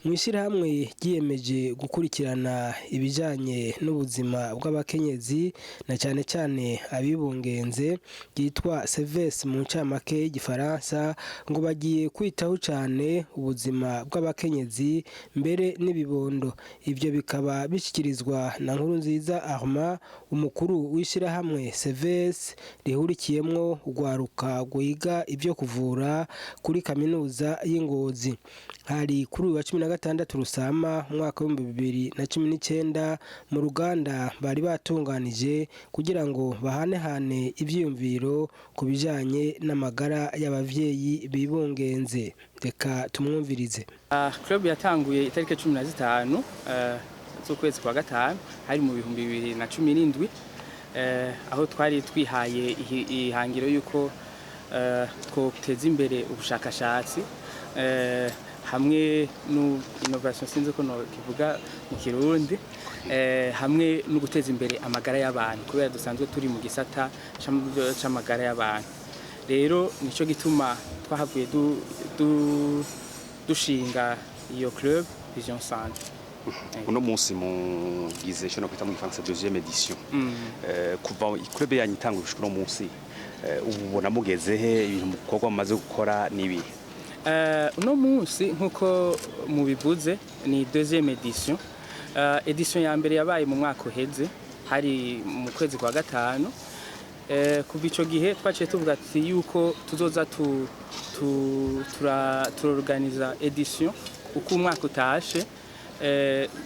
Mw'ishirahamwe ryiyemeje gukurikirana ibijanye n'ubuzima bw'abakenyezi na cane cane abibungenze ryitwa Seves mu ncamake y'igifaransa ngo bagiye kwitaho cane ubuzima bw'abakenyezi mbere n'ibibondo. Ivyo bikaba bishikirizwa na Nkurunziza Armand, umukuru w'ishirahamwe Seves rihurikiyemwo urwaruka rwiga ivyo kuvura kuri kaminuza y'Ingozi. Hari kuri uyu wa 16 Rusama umwaka wa 2019 mu ruganda bari batunganije kugira ngo bahanehane ivyiyumviro ku bijanye n'amagara y'abavyeyi bibungenze. Reka tumwumvirize. Club yatanguye itariki 15 z'ukwezi kwa gatanu hari mu 2017 aho twari twihaye ihangiro yuko twoteza imbere ubushakashatsi hamwe innovation sinzi ko no kivuga mu Kirundi hamwe no guteza imbere amagara y'abantu kubera dusanzwe turi mu gisata c'amagara y'abantu. Rero nico gituma twahavuye dushinga iyo club Vision Centre. Uno munsi mugize cyo no kwita mu France deuxième édition. Kuva club yanyu itangwe gushika no munsi ubona mugeze he ibintu mukorwa mumaze gukora nibi? Uno munsi nkuko mubivuze ni deuxième édition. Édition ya mbere yabaye mu mwaka uheze hari mu kwezi kwa gatanu. Kuva ico gihe twaciye tuvuga ati yuko tuzoza turorganiza édition uko umwaka utashe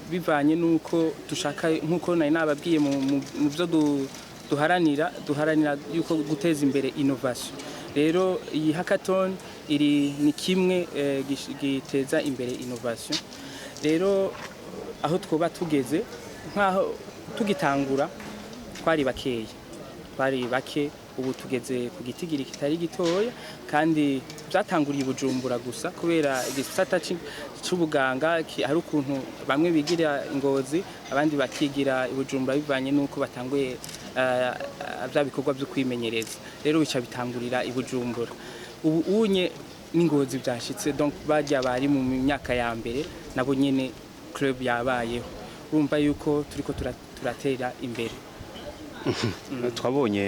bivanye nuko dushaka nkuko nari nababwiye mu byo duharanira yuko guteza imbere innovation. Rero iyi hackathon ni kimwe giteza imbere innovation. Rero aho twoba tugeze nkaho tugitangura twari bake ubu tugeze ku gitigiri kitari gitoya kandi byatanguriye Bujumbura gusa kubera igisata c'ubuganga hari ukuntu bamwe bigira Ingozi abandi bakigira Bujumbura bivanye nuko batanguye bya bikorwa byo kwimenyereza. Rero bica bitangurira Bujumbura. Ubu unye n'Ingozi byashitse donc bajya bari mu myaka ya mbere nabo nyene club yabayeho. Urumva yuko turiko turatera imbere. Twabonye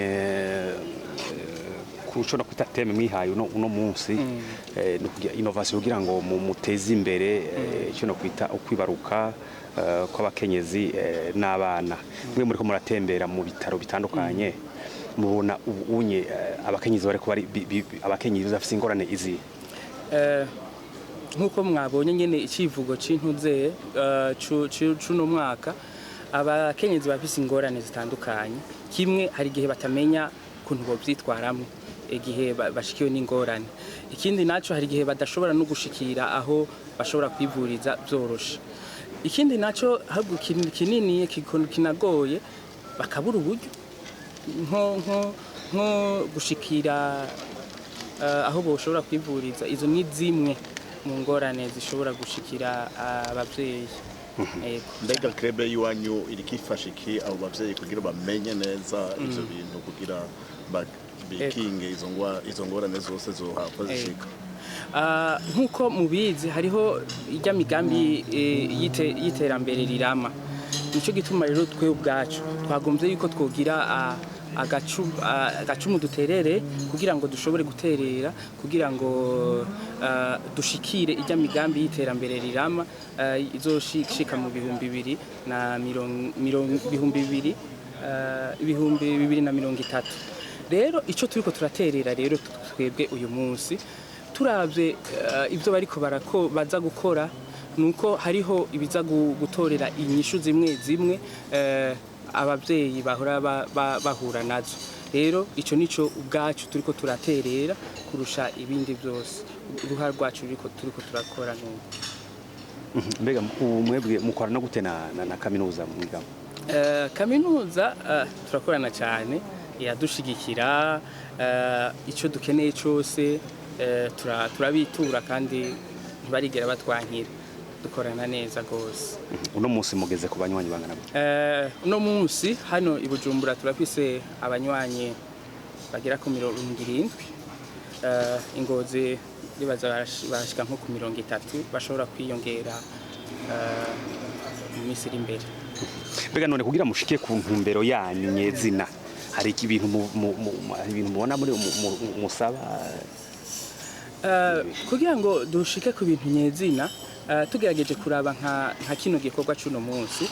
kushona kwita teme mwihaye uno munsi no kugira innovation kugira ngo muteze imbere cyo no kwita ukwibaruka kw'abakenyezi n'abana. Mwe muri ko muratembera mu bitaro bitandukanye mubona ubunye abakenyezi bariko bari abakenyezi bafite ingorane izi nkuko mwabonye nyene icivugo c'intuze cuno mwaka abakenyezi bafise ingorane zitandukanye. Kimwe hari gihe batamenya kuntu bo byitwaramwe igihe bashikiwe n'ingorane. Ikindi naco hari gihe badashobora no gushikira aho bashobora kwivuriza byoroshe. Ikindi naco habwo kinini kinagoye bakabura uburyo nko gushikira aho boshobora kwivuriza. Izo ni zimwe mu ngorane zishobora gushikira abavyeyi. Mbega club yiwanyu irikifasha iki abo bavyeyi kugira bamenye neza ivyo bintu kugira bikinge izo ngorane zose zohapozishika? Nkuko mubizi hariho ijya migambi yiterambere rirama. Nico gituma rero twe ubwacu twagomvye yuko twogira agacumu duterere kugira ngo dushobore guterera kugira ngo dushikire ijya migambi yiterambere rirama izoshika mu 2030. Rero ico turiko turaterera rero twebwe uyu munsi turavye ivyo bariko baza gukora nuko hariho ibiza gutorera inyishu zimwe abavyeyi bahora bahura nazo. Rero ico nico ubwacu turiko turaterera kurusha ibindi byose. Uruhare rwacu turiko turakora nuko. Mbega mwebwe mukorana gute na kaminuza mwigamo? Kaminuza turakorana cyane yadushigikira ico dukeneye cyose turabitura kandi ntibarigera batwankira. Dukorana neza gose. Uno munsi mugeze ku banywanyi bangana gute? Uno munsi hano i Bujumbura turafise abanywanyi bagera ku 70. Ingozi ribaza bashika nko ku 30 bashobora kwiyongera mu minsi iri imbere. Mbega none kugira mushike ku ntumbero yanyu nyezina hari ibintu mubona muri musaba kugira ngo dushike ku bintu nyezina tugerageje kuraba nka kino gikorwa cy'uno munsi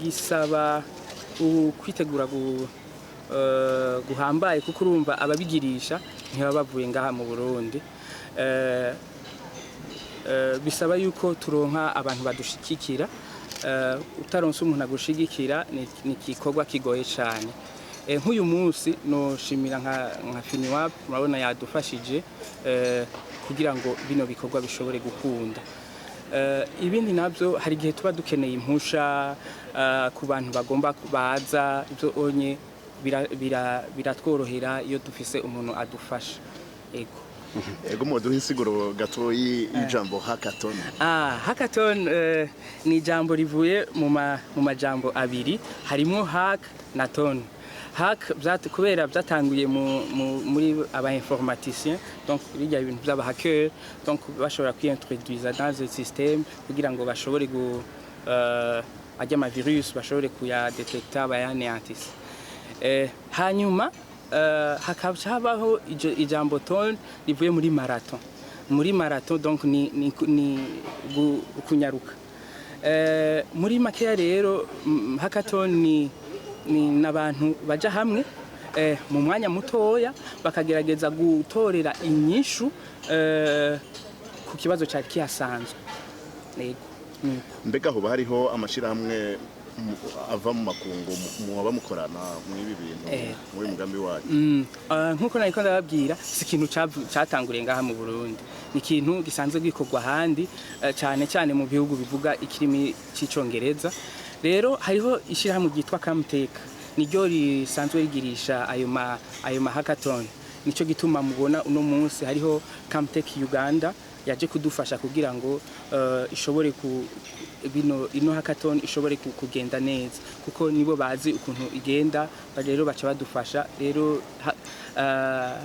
gisaba kwitegura guhambaye kuko urumva ababigirisha ntibaba bavuye ngaha mu Burundi bisaba yuko turonka abantu badushikikira utaronse umuntu agushigikira ni igikorwa kigoye cyane nk'uyu munsi noshimira nka Finiwap murabona yadufashije kugira ngo bino bikorwa bishobore gukunda ibindi nabyo hari igihe tuba dukeneye impusha ku bantu bagomba baza ibyo onye biratworohera iyo dufise umuntu adufasha ego muduha insiguro gatoyi y'ijambo hackathon. Hackathon ni ijambo rivuye mu majambo abiri harimo hack na ton. Hack kubera byatanguye muri aba informaticiens donc bijya ibintu by'aba hacker donc bashobora kwintroduire dans le système kugira ngo bashobore ajya ama virus bashobore kuya detecta bayaneantisa hanyuma hakabaho ijambo ton rivuye muri marathon donc ni kunyaruka muri makeya rero hackathon ni nabantu baja hamwe mu mwanya mutoya bakagerageza gutorera inyishu ku kibazo cyari kihasanzwe. Mbega ho hariho amashirahamwe ava mu makungu muba mukorana mw'ibi bintu muri mugambi wanyu nkuko nariko ndababwira si ikintu cyatanguriye ngaha mu Burundi ni ikintu gisanzwe gikorwa handi cyane mu bihugu bivuga ikirimi cy'icongereza rero hariho ishirahamwe ryitwa Camtech niryo risanzwe rigirisha ayo ma hackathon nico gituma mubona uno munsi hariho Camtech Uganda yaje kudufasha kugira ngo ishobore ino hackathon ishobore kugenda neza kuko nibo bazi ukuntu igenda rero baca badufasha rero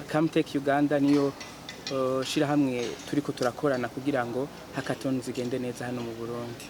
Camtech Uganda niyo shirahamwe turiko turakorana kugira ngo hackathon zigende neza hano mu Burundi.